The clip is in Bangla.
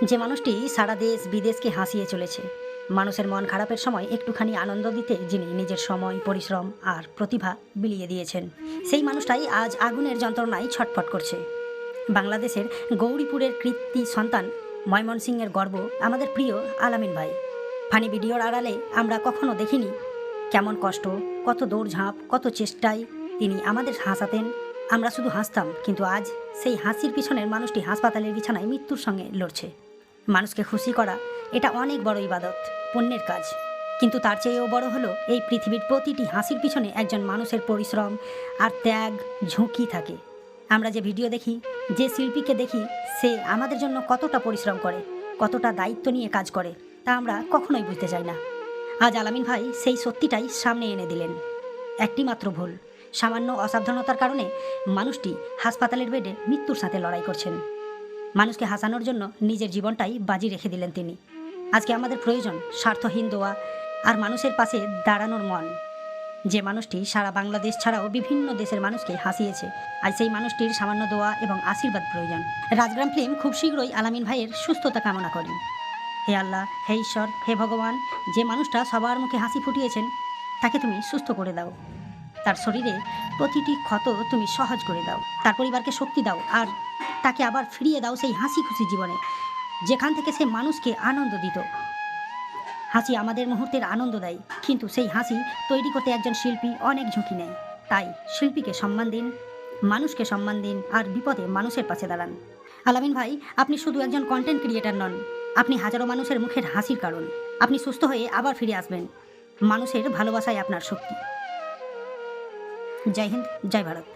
যে মানুষটি সারা দেশ বিদেশকে হাসিয়ে চলেছে, মানুষের মন খারাপের সময় একটুখানি আনন্দ দিতে যিনি নিজের সময়, পরিশ্রম আর প্রতিভা বিলিয়ে দিয়েছেন, সেই মানুষটাই আজ আগুনের যন্ত্রণায় ছটফট করছে। বাংলাদেশের গৌরীপুরের কৃতি সন্তান, ময়মনসিংহের গর্ব আমাদের প্রিয় আলামিন ভাই। ফানি ভিডিওর আড়ালে আমরা কখনো দেখিনি কেমন কষ্ট, কত দৌড়ঝাঁপ, কত চেষ্টায় তিনি আমাদের হাসাতেন। আমরা শুধু হাসতাম, কিন্তু আজ সেই হাসির পিছনের মানুষটি হাসপাতালের বিছানায় মৃত্যুর সঙ্গে লড়ছে। মানুষকে খুশি করা এটা অনেক বড় ইবাদত, পুণ্যের কাজ। কিন্তু তার চেয়েও বড় হলো এই পৃথিবীর প্রতিটি হাসির পিছনে একজন মানুষের পরিশ্রম আর ত্যাগ, ঝুঁকি থাকে। আমরা যে ভিডিও দেখি, যে শিল্পীকে দেখি, সে আমাদের জন্য কতটা পরিশ্রম করে, কতটা দায়িত্ব নিয়ে কাজ করে, তা আমরা কখনোই বুঝতে চাই না। আজ আলামিন ভাই সেই সত্যিটাই সামনে এনে দিলেন। একটি মাত্র ভুল, সামান্য অসাবধানতার কারণে মানুষটি হাসপাতালের বেডে মৃত্যুর সাথে লড়াই করছেন। মানুষকে হাসানোর জন্য নিজের জীবনটাই বাজি রেখে দিলেন তিনি। আজকে আমাদের প্রয়োজন স্বার্থহীন দোয়া আর মানুষের পাশে দাঁড়ানোর মন। যে মানুষটি সারা বাংলাদেশ ছাড়াও বিভিন্ন দেশের মানুষকে হাসিয়েছে, আর সেই মানুষটির সামান্য দোয়া এবং আশীর্বাদ প্রয়োজন। রাজগ্রাম ফিল্ম খুব শীঘ্রই আলামিন ভাইয়ের সুস্থতা কামনা করেন। হে আল্লাহ, হে ঈশ্বর, হে ভগবান, যে মানুষটা সবার মুখে হাসি ফুটিয়েছেন তাকে তুমি সুস্থ করে দাও। তার শরীরে প্রতিটি ক্ষত তুমি সহজ করে দাও। তার পরিবারকে শক্তি দাও আর তাকে আবার ফিরিয়ে দাও সেই হাসি খুশি জীবনে, যেখান থেকে সে মানুষকে আনন্দ দিত। হাসি আমাদের মুহূর্তের আনন্দ দেয়, কিন্তু সেই হাসি তৈরি করতে একজন শিল্পী অনেক ঝুঁকি নেয়। তাই শিল্পীকে সম্মান দিন, মানুষকে সম্মান দিন, আর বিপদে মানুষের পাশে দাঁড়ান। আলামিন ভাই, আপনি শুধু একজন কন্টেন্ট ক্রিয়েটার নন, আপনি হাজারো মানুষের মুখের হাসির কারণ। আপনি সুস্থ হয়ে আবার ফিরে আসবেন। মানুষের ভালোবাসায় আপনার শক্তি। জয় হিন্দ, জয় ভারত।